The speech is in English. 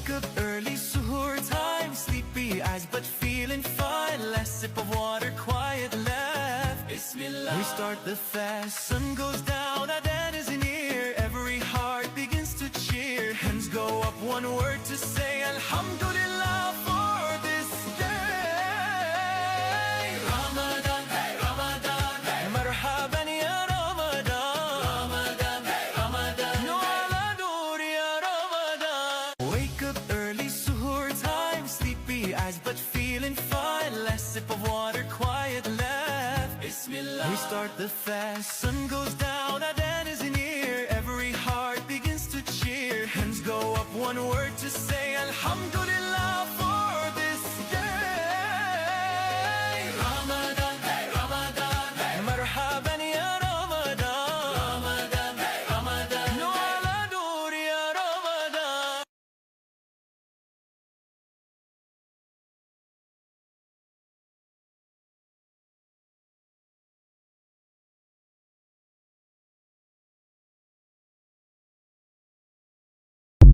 Wake up early, suhoor time, sleepy eyes but feeling fine. Last sip of water, quiet laugh, Bismillah. We start the fast, sun goes down, adhan is near. Every heart begins to cheer. Hands go up, one word to say, Alhamdulillah for this day. Ramadan, hey Ramadan, hey marhaban ya Ramadan. Ramadan, hey Ramadan, no ala noor ya Ramadan. Wake up early, suhoor time, sleepy eyes but feeling fine. Last sip of water, quiet laugh, Bismillah. We start the fast, sun goes down, adhan is near. Every heart begins to cheer. Hands go up, one word to say, Alhamdulillah.